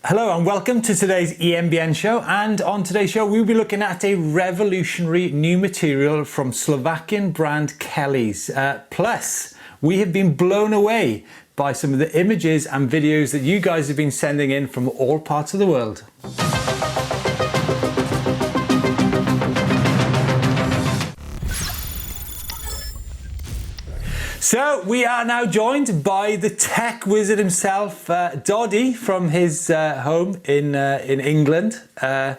Hello and welcome to today's EMBN Show, and on today's show we'll be looking at a revolutionary new material from Slovakian brand Kelly's. Plus, we have been blown away by some of the images and videos that you guys have been sending in from all parts of the world. So we are now joined by the tech wizard himself, Doddy, from his home in England. A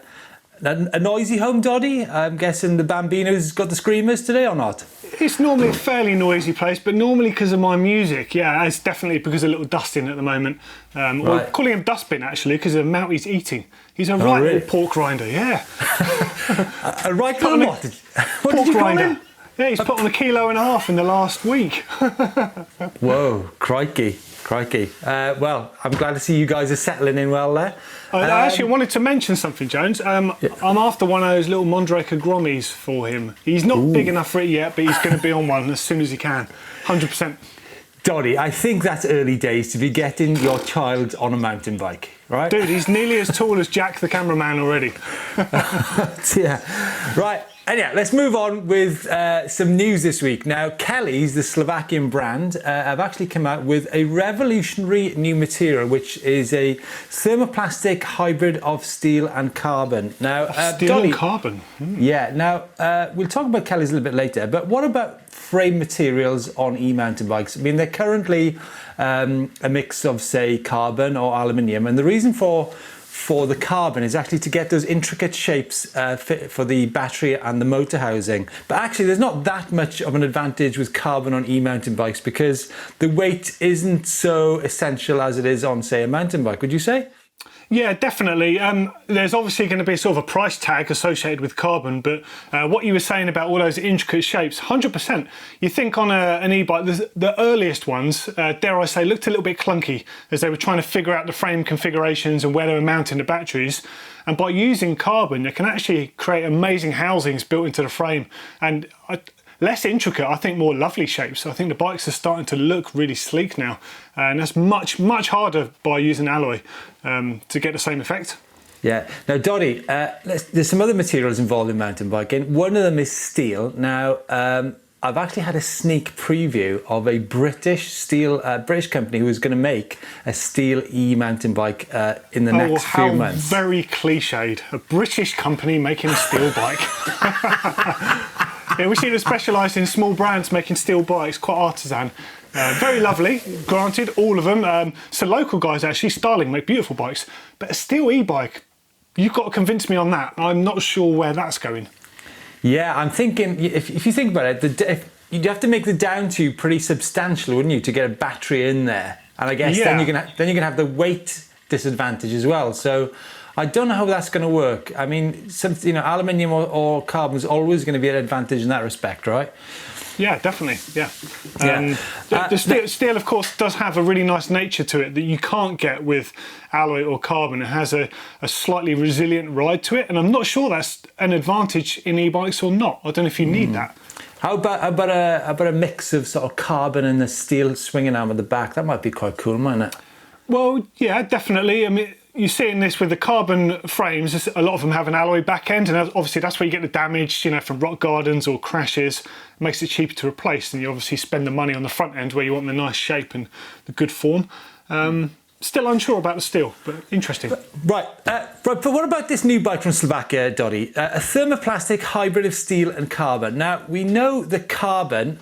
noisy home, Doddy? I'm guessing the Bambino's got the screamers today or not? It's normally a fairly noisy place, but normally because of my music, yeah, it's definitely because of little Dustin at the moment. We're calling him Dustbin actually because of the amount he's eating. He's a little pork grinder, yeah. A right little what? What did you call him? Yeah, he's put on 1.5 kilos in the last week. Whoa, crikey, crikey. Well, I'm glad to see you guys are settling in well there. I actually wanted to mention something, Jones. I'm after one of those little Mondraker Grommies for him. He's not big enough for it yet, but he's going to be on one as soon as he can, 100%. Doddy, I think that's early days to be getting your child on a mountain bike, right? Dude, he's nearly as tall as Jack the cameraman already. Yeah, right. Anyhow, let's move on with some news this week. Now, Kelly's, the Slovakian brand, have actually come out with a revolutionary new material, which is a thermoplastic hybrid of steel and carbon. Now, steel and carbon? Yeah, now, we'll talk about Kelly's a little bit later, but what about frame materials on e-mountain bikes? I mean, they're currently a mix of, say, carbon or aluminium, and the reason for the carbon is actually to get those intricate shapes fit for the battery and the motor housing. But actually there's not that much of an advantage with carbon on e-mountain bikes because the weight isn't so essential as it is on, say, a mountain bike, would you say? Yeah, definitely. There's obviously going to be sort of a price tag associated with carbon, but what you were saying about all those intricate shapes, 100%. You think on an e-bike, the earliest ones, dare I say, looked a little bit clunky as they were trying to figure out the frame configurations and where they were mounting the batteries. And by using carbon, you can actually create amazing housings built into the frame. And less intricate, I think more lovely shapes. I think the bikes are starting to look really sleek now. And that's much, much harder by using alloy to get the same effect. Yeah. Now, Doddy, there's some other materials involved in mountain biking. One of them is steel. Now, I've actually had a sneak preview of a British company who is going to make a steel e-mountain bike in the next few months. Very cliched. A British company making a steel bike. Yeah, we seem to specialise in small brands making steel bikes, quite artisan. Very lovely, granted, all of them. So local guys actually, Starling, make beautiful bikes. But a steel e-bike, you've got to convince me on that. I'm not sure where that's going. Yeah, I'm thinking, if you think about it, you'd have to make the down tube pretty substantial, wouldn't you, to get a battery in there? And I guess then you're going to have the weight disadvantage as well. So I don't know how that's going to work. I mean, aluminium or carbon is always going to be an advantage in that respect, right? Yeah, definitely. Yeah. The steel, of course, does have a really nice nature to it that you can't get with alloy or carbon. It has a slightly resilient ride to it, and I'm not sure that's an advantage in e-bikes or not. I don't know if you need that. How about a mix of sort of carbon and the steel swinging arm at the back? That might be quite cool, mightn't it? Well, yeah, definitely. I mean, you see in this with the carbon frames, a lot of them have an alloy back end, and obviously that's where you get the damage, from rock gardens or crashes. It makes it cheaper to replace, and you obviously spend the money on the front end where you want the nice shape and the good form. Still unsure about the steel, but interesting. But what about this new bike from Slovakia, Doddy? A thermoplastic hybrid of steel and carbon. Now, we know the carbon,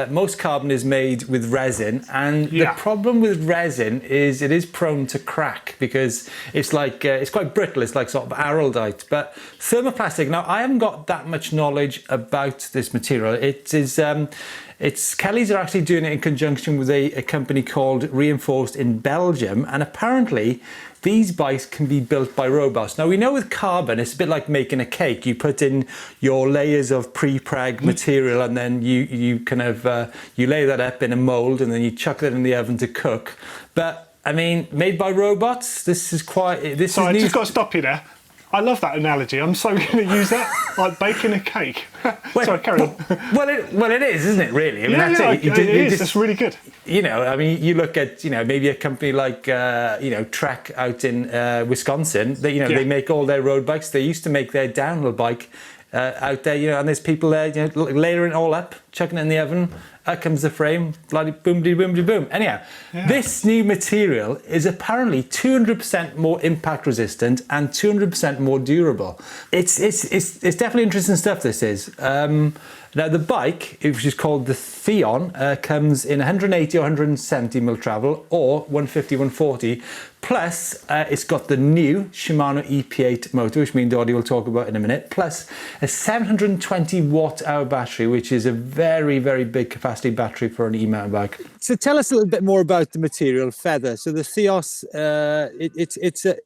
most carbon is made with resin, and the problem with resin is it is prone to crack because it's like, it's quite brittle, it's like sort of araldite. But thermoplastic, now I haven't got that much knowledge about this material. Kelly's are actually doing it in conjunction with a company called Reinforced in Belgium, and apparently these bikes can be built by robots. Now we know with carbon it's a bit like making a cake. You put in your layers of pre-preg material and then you kind of you lay that up in a mold and then you chuck that in the oven to cook. But I mean, made by robots, this is quite... So I just got to stop you there. I love that analogy. I'm so going to use that, like baking a cake. Sorry, carry on. Well, it is, isn't it? Really? I mean, Yeah, that's it is. That's really good. You know, I mean, you look at, you know, maybe a company like, you know, Trek out in Wisconsin. They, you know, they make all their road bikes. They used to make their downhill bike out there, you know, and there's people there, you know, layering it all up, chucking it in the oven. Out comes the frame, bloody boom. Anyhow, this new material is apparently 200% more impact resistant and 200% more durable. It's definitely interesting stuff, this is. Now the bike, which is called the Theon, comes in 180 or 170 mil travel or 150, 140. Plus, it's got the new Shimano EP8 motor, which me and Doddy will talk about in a minute, plus a 720 watt-hour battery, which is a very, very big capacity battery for an e-mountain bike. So tell us a little bit more about the material, feather. So the Theos, it's a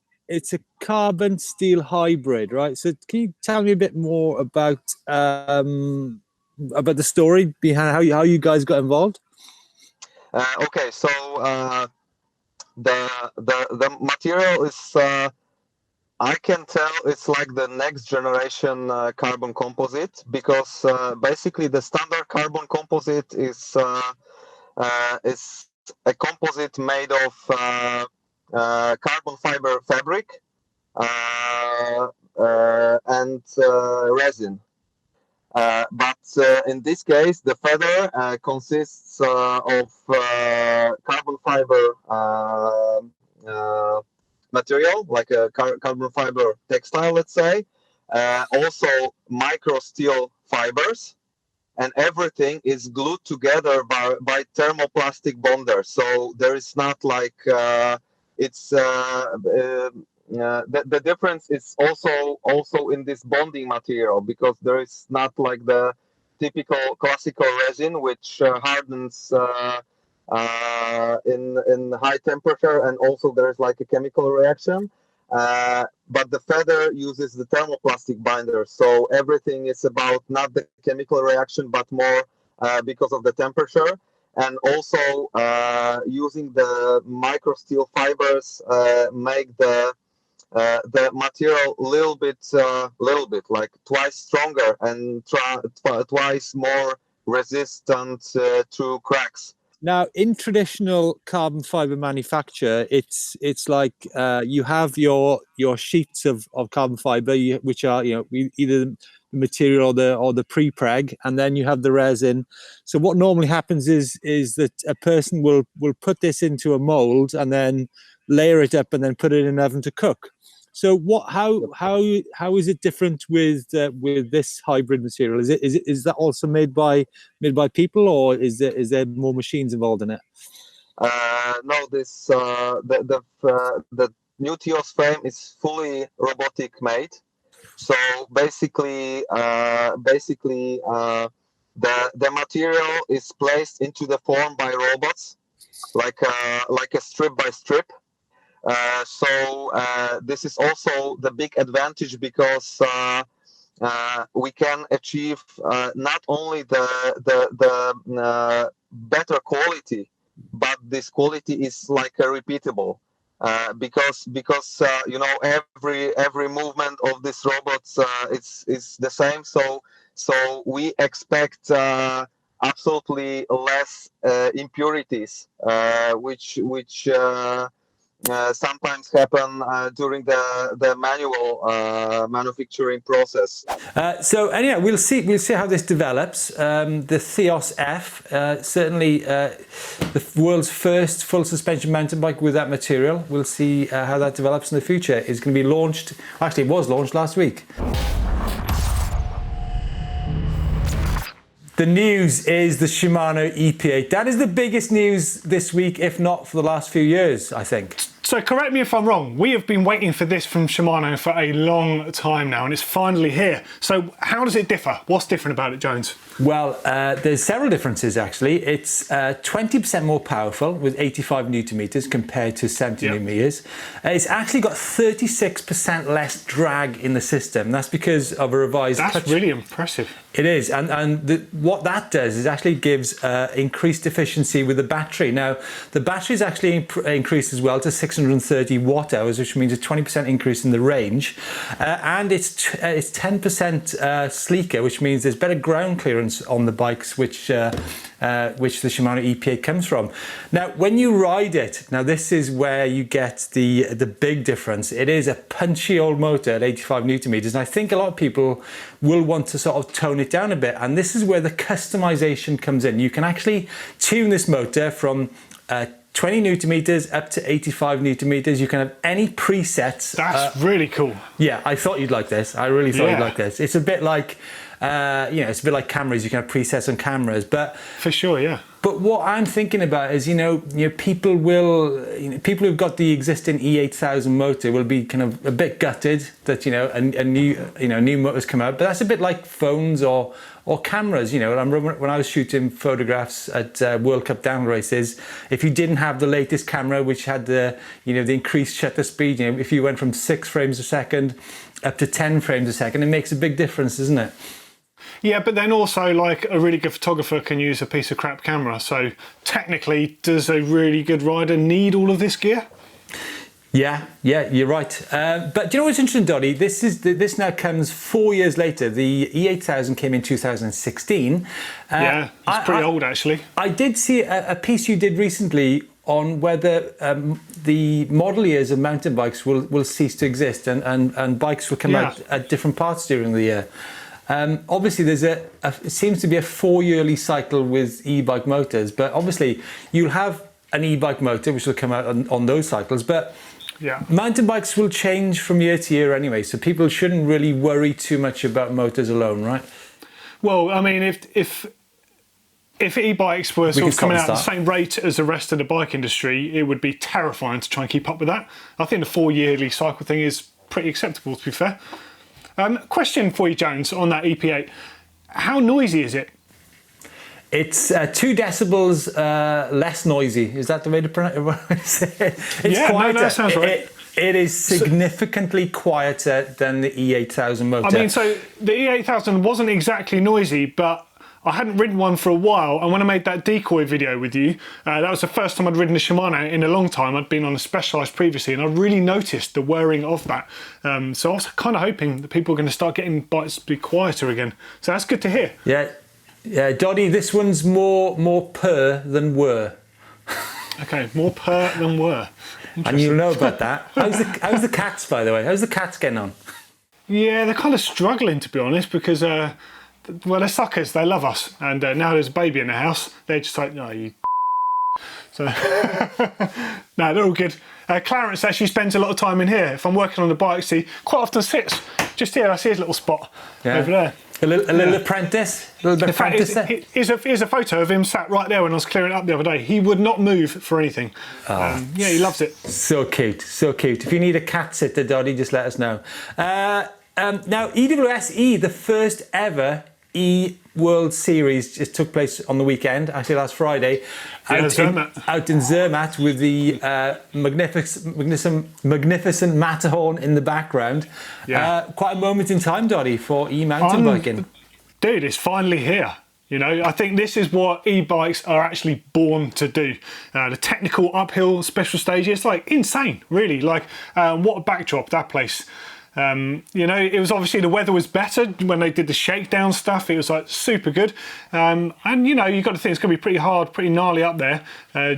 carbon steel hybrid, right? So can you tell me a bit more about the story behind how you guys got involved? Okay, so the material is I can tell it's like the next generation carbon composite, because basically the standard carbon composite is a composite made of carbon fiber fabric and resin. But in this case, the feather consists of carbon fiber material, like a carbon fiber textile, let's say. Also micro steel fibers, and everything is glued together by thermoplastic bonders. So there is not like the difference is also in this bonding material, because there is not like the typical classical resin, which hardens in high temperature, and also there is like a chemical reaction. But the feather uses the thermoplastic binder, so everything is about not the chemical reaction, but more because of the temperature. And also using the micro steel fibers make the material little bit like twice stronger and twice more resistant to cracks. Now, in traditional carbon fiber manufacture, it's like you have your sheets of carbon fiber, which are, you know, either the material or the pre-preg, and then you have the resin. So what normally happens is that a person will put this into a mold and then layer it up and then put it in an oven to cook. So how is it different with this hybrid material? Is that also made by people, or is there more machines involved in it? No, this the new Theos frame is fully robotic made. So basically the material is placed into the form by robots, like a strip by strip. So this is also the big advantage, because we can achieve not only the better quality, but this quality is like a repeatable. Because you know, every movement of these robots is the same. So we expect absolutely less impurities, which sometimes happen during the manual manufacturing process. So anyhow, we'll see how this develops. The Theos F, certainly the world's first full suspension mountain bike with that material. We'll see how that develops in the future. It's going to be launched. Actually, it was launched last week. The news is the Shimano EP8. That is the biggest news this week, if not for the last few years, I think. So correct me if I'm wrong, we have been waiting for this from Shimano for a long time now, and it's finally here. So how does it differ? What's different about it, Jones? Well, there's several differences actually. It's 20% more powerful with 85 Newton meters compared to 70 Newton meters. It's actually got 36% less drag in the system. That's because of a revised That's really impressive. It is, and what that does is actually gives increased efficiency with the battery. Now, the battery is actually increased as well to 630 watt hours, which means a 20% increase in the range, and it's 10% sleeker, which means there's better ground clearance on the bikes, which the Shimano EP8 comes from. Now, when you ride it, now this is where you get the big difference. It is a punchy old motor at 85 Newton meters, and I think a lot of people will want to sort of tone it down a bit, and this is where the customization comes in. You can actually tune this motor from 20 Newton meters up to 85 Newton meters. You can have any presets. That's really cool. Yeah, I thought you'd like this. I really thought you'd like this. It's a bit like, it's a bit like cameras. You can have presets on cameras, but for sure, yeah. But what I'm thinking about is, people who've got the existing E8000 motor will be kind of a bit gutted that a new motor's come out. But that's a bit like phones or cameras. I remember when I was shooting photographs at World Cup downhill races, if you didn't have the latest camera, which had the increased shutter speed, if you went from 6 frames a second up to 10 frames a second, it makes a big difference, doesn't it? Yeah, but then also, like, a really good photographer can use a piece of crap camera. So technically, does a really good rider need all of this gear? Yeah, you're right. But do you know what's interesting, Doddy? This now comes 4 years later. The E8000 came in 2016. Yeah, it's pretty old, actually. I did see a piece you did recently on whether the model years of mountain bikes will cease to exist and bikes will come out at different parts during the year. Obviously, it seems to be a 4-yearly cycle with e-bike motors, but obviously you'll have an e-bike motor which will come out on those cycles, but mountain bikes will change from year to year anyway, so people shouldn't really worry too much about motors alone, right? Well, I mean, if e-bikes were sort of coming out at the same rate as the rest of the bike industry, it would be terrifying to try and keep up with that. I think the 4-yearly cycle thing is pretty acceptable, to be fair. Question for you, Jones, on that EP8. How noisy is it? It's 2 decibels less noisy. Is that the way to pronounce it? It's quieter. No, that sounds right. It is significantly quieter than the E8000 motor. I mean, so the E8000 wasn't exactly noisy, but I hadn't ridden one for a while, and when I made that decoy video with you, that was the first time I'd ridden a Shimano in a long time. I'd been on a Specialized previously, and I really noticed the whirring of that. So I was kind of hoping that people are going to start getting bikes to be quieter again. So that's good to hear. Yeah, Doddy, this one's more purr than whir. Okay, more purr than whir. And you'll know about that. How's the cats, by the way? How's the cats getting on? Yeah, they're kind of struggling, to be honest, because well, they're suckers. They love us, and now there's a baby in the house. They're just like, no, you. So, no, they're all good. Clarence actually spends a lot of time in here. If I'm working on the bike, he quite often sits just here. I see his little spot over there. A little apprentice, a little bit apprentice there. Here's a photo of him sat right there when I was clearing it up the other day. He would not move for anything. Yeah, he loves it. So cute, so cute. If you need a cat sitter, Doddy, just let us know. Now, EWS the first ever E-World Series just took place on the weekend, actually last Friday, out in Zermatt with the magnificent Matterhorn in the background. Quite a moment in time, Doddy, for e-mountain biking. Dude, it's finally here. I think this is what e-bikes are actually born to do. The technical uphill special stage, it's like insane, really. Like, what a backdrop, that place. It was obviously the weather was better when they did the shakedown stuff. It was like super good. And you've got to think it's going to be pretty hard, pretty gnarly up there.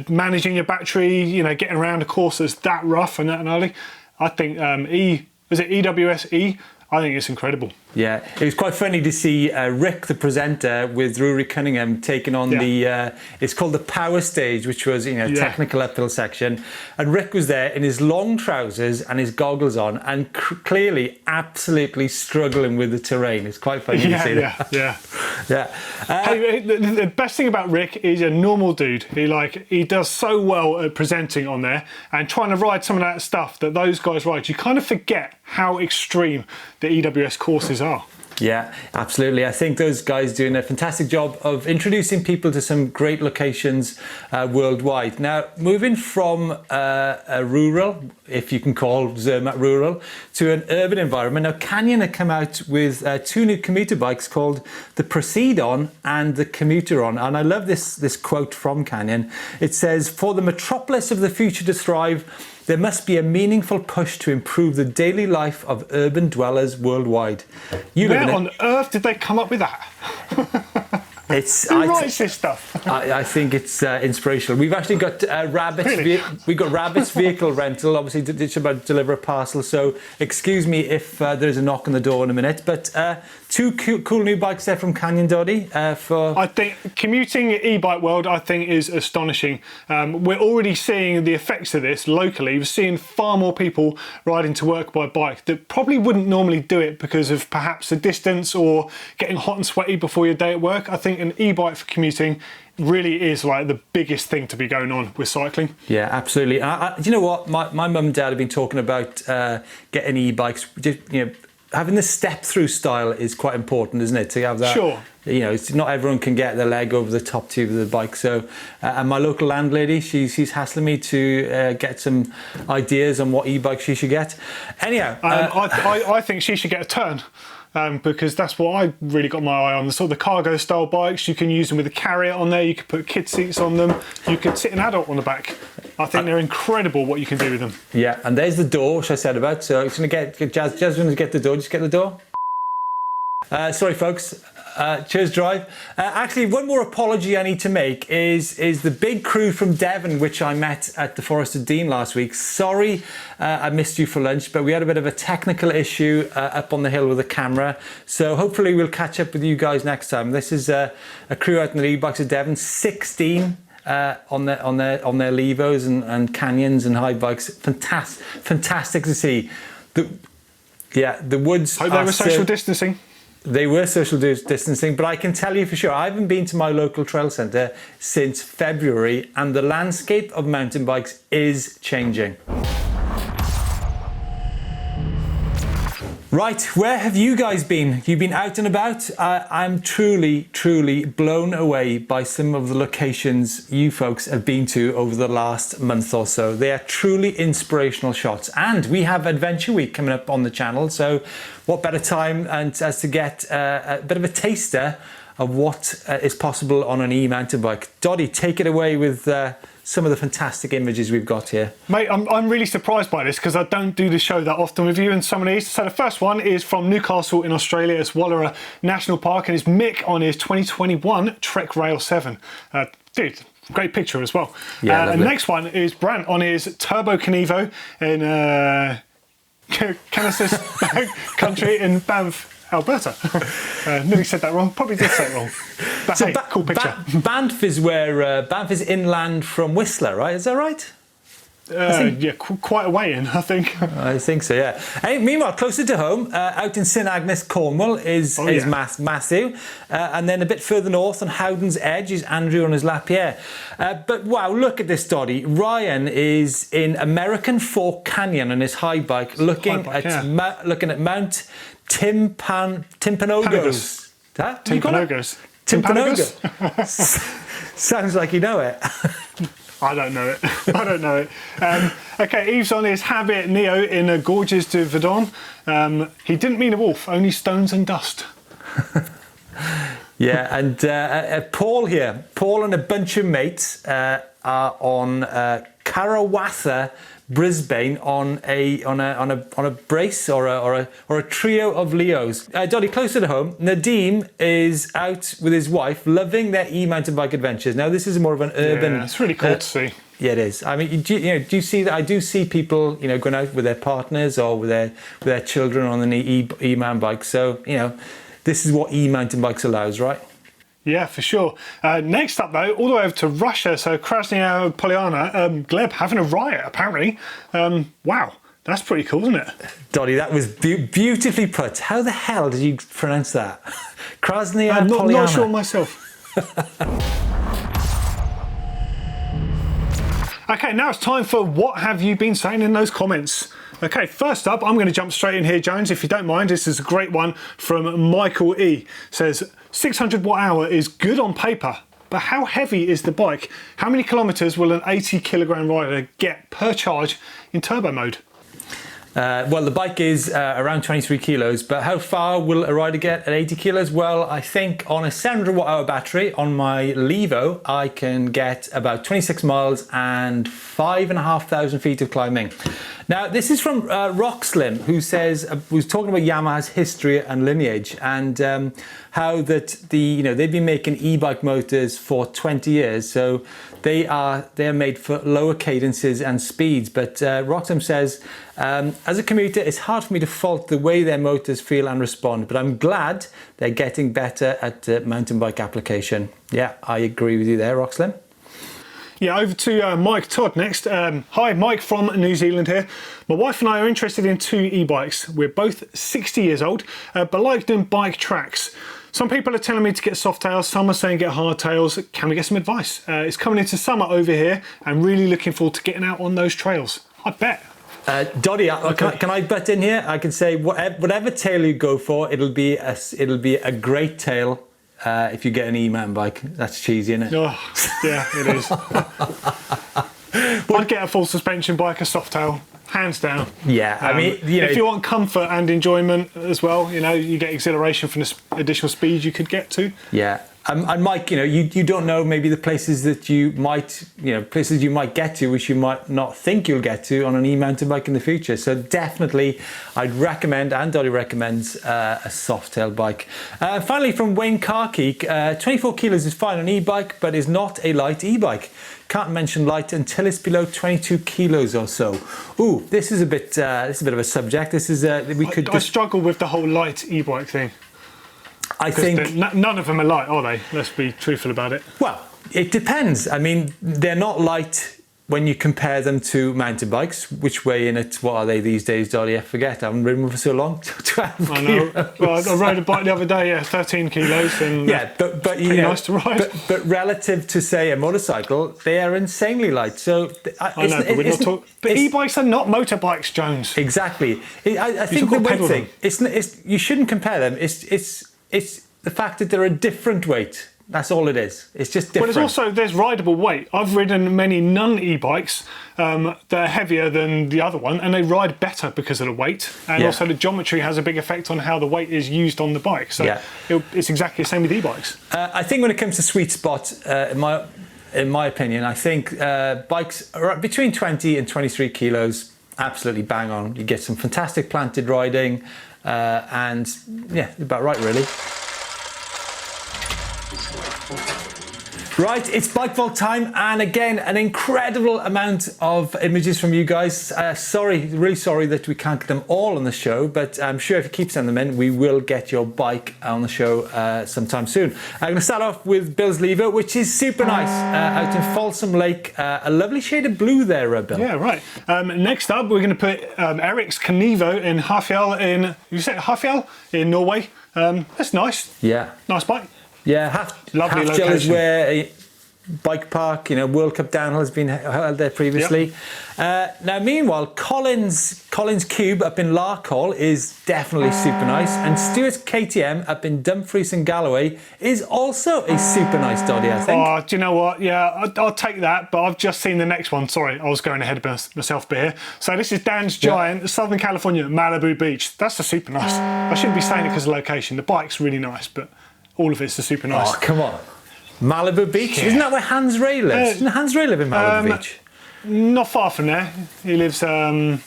Managing your battery, getting around a course that's that rough and that gnarly. I think EWS? I think it's incredible. Yeah, it was quite funny to see Rick, the presenter, with Rory Cunningham taking on the, it's called the power stage, which was, technical uphill section. And Rick was there in his long trousers and his goggles on and clearly absolutely struggling with the terrain. It's quite funny to see that. Hey, the best thing about Rick is a normal dude. He does so well at presenting on there and trying to ride some of that stuff that those guys ride. You kind of forget how extreme the EWS courses are. Yeah, absolutely. I think those guys doing a fantastic job of introducing people to some great locations worldwide. Now, moving from a rural, if you can call Zermatt rural, to an urban environment. Now, Canyon have come out with 2 new commuter bikes called the Proceed-On and the Commuter-On. And I love this quote from Canyon. It says, "For the metropolis of the future to thrive, there must be a meaningful push to improve the daily life of urban dwellers worldwide." Where on earth did they come up with that? Who writes this stuff? I think it's inspirational. We've actually got Rabbit's. Really? We've got Rabbit's vehicle rental. Obviously, it's about to deliver a parcel. So excuse me if there's a knock on the door in a minute. But 2 cool new bikes there from Canyon, Doddy. I think commuting e-bike world, I think, is astonishing. We're already seeing the effects of this locally. We're seeing far more people riding to work by bike that probably wouldn't normally do it because of perhaps the distance or getting hot and sweaty before your day at work. I think an e-bike for commuting really is like the biggest thing to be going on with cycling. Yeah, absolutely. Do you know what? My mum and dad have been talking about getting e-bikes. Having the step-through style is quite important, isn't it? To have that. Sure. It's not everyone can get their leg over the top tube of the bike. So, and my local landlady, she's hassling me to get some ideas on what e-bike she should get. Anyhow, I think she should get a Turn. Because that's what I really got my eye on. The sort of the cargo style bikes, you can use them with a carrier on there, you could put kid seats on them, you could sit an adult on the back. I think they're incredible what you can do with them. Yeah, and there's the door, which I said about. So it's going to get Jasmine to get the door. Just get the door. Sorry, folks. Cheers, Drive. Actually, one more apology I need to make is the big crew from Devon, which I met at the Forest of Dean last week. Sorry I missed you for lunch, but we had a bit of a technical issue up on the hill with the camera. So hopefully we'll catch up with you guys next time. This is a crew out in the e-bikes of Devon, 16 on their Levos and Canyons and high bikes. Fantastic to see. The woods. Hope they were social distancing. They were social distancing, but I can tell you for sure, I haven't been to my local trail centre since February, and the landscape of mountain bikes is changing. Right, where have you guys been? You've been out and about? I'm truly, truly blown away by some of the locations you folks have been to over the last month or so. They are truly inspirational shots. And we have Adventure Week coming up on the channel, so what better time as to get a bit of a taster of what is possible on an e-mountain bike. Doddy, take it away with some of the fantastic images we've got here. Mate, I'm really surprised by this because I don't do the show that often with you and some of these. So the first one is from Newcastle in Australia. It's Wallara National Park, and it's Mick on his 2021 Trek Rail 7. Dude, great picture as well. Yeah, and the next one is Brant on his Turbo Canevo in Kansas country in Banff, Alberta. Nearly said that wrong. Probably did say it wrong. But so hey, cool picture. Banff is where Banff is inland from Whistler, right? Is that right? Yeah, quite a way in, I think. I think so, yeah. Hey, meanwhile, closer to home, out in St Agnes, Cornwall, is Matthew. And then a bit further north on Howden's Edge is Andrew on his Lapierre. But wow, look at this, Doddy. Ryan is in American Fork Canyon on his high bike, looking at Mount Timpanogos. Timpanogos. Sounds like you know it. I don't know it. Okay, Eve's on his Habit Neo in Gorges de Verdon. He didn't mean a wolf, only stones and dust. Yeah, and Paul here. Paul and a bunch of mates are on Karawatha, Brisbane on a brace or a trio of Leos. Doddy, closer to home, Nadeem is out with his wife, loving their e-mountain bike adventures. Now this is more of an urban. Yeah, it's really cool to see. Yeah, it is. I mean, do you see that? I do see people, going out with their partners or with their children on an e-mountain bike. So this is what e-mountain bikes allows, right? Yeah, for sure. Next up, though, all the way over to Russia. So Krasnaya Polyana, Gleb having a riot, apparently. Wow, that's pretty cool, isn't it? Doddy, that was beautifully put. How the hell did you pronounce that? Krasnaya Polyana. I'm not sure myself. Okay, now it's time for what have you been saying in those comments. Okay, first up, I'm going to jump straight in here, Jones, if you don't mind. This is a great one from Michael E. Says, 600 watt-hour is good on paper, but how heavy is the bike? How many kilometres will an 80 kilogram rider get per charge in turbo mode? Well, the bike is around 23 kilos, but how far will a rider get at 80 kilos? Well, I think on a 700 watt-hour battery on my Levo, I can get about 26 miles and 5,500 feet of climbing. Now, this is from Rockslim, who says, was talking about Yamaha's history and lineage, and how that they've been making e-bike motors for 20 years, so they are made for lower cadences and speeds. But Rockslim says, as a commuter, it's hard for me to fault the way their motors feel and respond, but I'm glad they're getting better at mountain bike application. Yeah, I agree with you there, Rockslim. Yeah, over to Mike Todd next. Hi, Mike from New Zealand here. My wife and I are interested in 2 e-bikes. We're both 60 years old, but like doing bike tracks. Some people are telling me to get soft tails, some are saying get hard tails. Can we get some advice? It's coming into summer over here and really looking forward to getting out on those trails. I bet. Doddy, can I butt in here? I can say whatever tail you go for, it'll be a great tail. If you get an e-mountain bike. That's cheesy, isn't it? Oh, yeah, it is. I'd get a full suspension bike, a soft tail, hands down. Yeah, I mean, if you want comfort and enjoyment as well, you get exhilaration from the additional speed you could get to. Yeah. And Mike, you don't know maybe the places that you might, places you might get to, which you might not think you'll get to on an e-mountain bike in the future. So definitely, I'd recommend, and Doddy recommends, a soft-tail bike. Finally, from Wayne Carkeek, 24 kilos is fine on e-bike, but is not a light e-bike. Can't mention light until it's below 22 kilos or so. Ooh, this is a bit of a subject. This is I struggle with the whole light e-bike thing. I think none of them are light, are they? Let's be truthful about it. Well, it depends. I mean, they're not light when you compare them to mountain bikes, which weigh in at, what are they these days, Doddy? I forget. I haven't ridden them for so long. 12 I know. kilos. Well, I rode a bike the other day, 13 kilos, and yeah, but pretty nice to ride. But relative to, say, a motorcycle, they are insanely light. So I know, but we're not talking. But e-bikes are not motorbikes, Jones. Exactly. I think the weight thing. It's you shouldn't compare them. It's the fact that they're a different weight. That's all it is. It's just different. Well, there's rideable weight. I've ridden many non-e-bikes that are heavier than the other one, and they ride better because of the weight. And also the geometry has a big effect on how the weight is used on the bike. So it's exactly the same with e-bikes. I think when it comes to sweet spot, in my opinion, I think bikes are between 20 and 23 kilos, absolutely bang on. You get some fantastic planted riding, and yeah, about right, really. Right, it's Bike Vault time, and again, an incredible amount of images from you guys. Really sorry that we can't get them all on the show, but I'm sure if you keep sending them in, we will get your bike on the show sometime soon. I'm going to start off with Bill's Lever, which is super nice, out in Folsom Lake. A lovely shade of blue there, Bill. Yeah, right. Next up, we're going to put Eric's Canevo in Hafjell in Norway. That's nice. Yeah. Nice bike. Yeah, lovely location. Is where bike park, World Cup downhill has been held there previously. Yep. Now, meanwhile, Colin's Cube up in Larkhall is definitely super nice, and Stewart's KTM up in Dumfries and Galloway is also a super nice Doddy, I think. Oh, do you know what? Yeah, I'll take that, but I've just seen the next one. Sorry, I was going ahead of myself a bit here. So this is Dan's Giant, Southern California, Malibu Beach. That's a super nice. I shouldn't be saying it because of location. The bike's really nice, but all of it's a super nice. Oh, come on. Malibu Beach? Yeah. Isn't that where Hans Ray lives? Doesn't Hans Ray live in Malibu Beach? Not far from there. He lives, I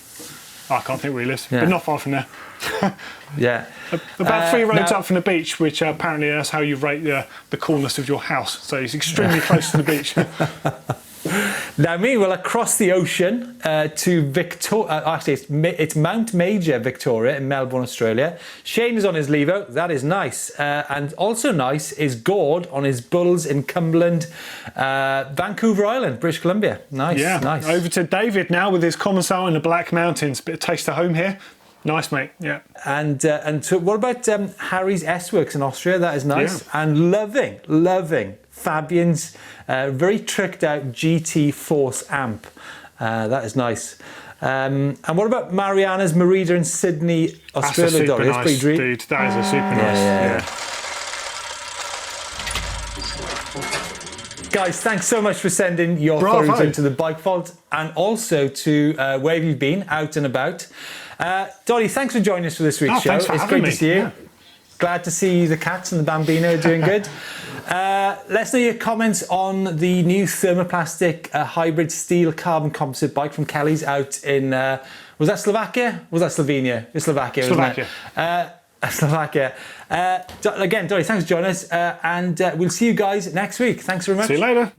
can't think where he lives, but not far from there. Yeah. About 3 roads up from the beach, which apparently that's how you rate the coolness of your house. So he's extremely close to the beach. Now, meanwhile, across the ocean to Victoria, actually it's Mount Major, Victoria in Melbourne, Australia. Shane is on his Levo, that is nice. And also nice is Gord on his Bulls in Cumberland, Vancouver Island, British Columbia. Nice, yeah. Nice. Over to David now with his Commensal in the Black Mountains. Bit of taste of home here. Nice, mate. Yeah. And so what about Harry's S-Works in Austria? That is nice. Yeah. And loving Fabian's very tricked out GT Force amp. That is nice. And what about Mariana's Merida in Sydney, Australia? That's a super That's nice, pretty dude. That is a super nice. yeah. Guys, thanks so much for sending your photos into the Bike Vault, and also to where you've been out and about. Doddy, thanks for joining us for this week's show. It's great to see you. Yeah. Glad to see the cats and the Bambino doing good. Let's know your comments on the new Thermoplastic hybrid steel carbon composite bike from Kelly's out in, was that Slovakia? Was that Slovenia? It was Slovakia, wasn't it? Slovakia. Again, Doddy, thanks for joining us, and we'll see you guys next week. Thanks very much. See you later.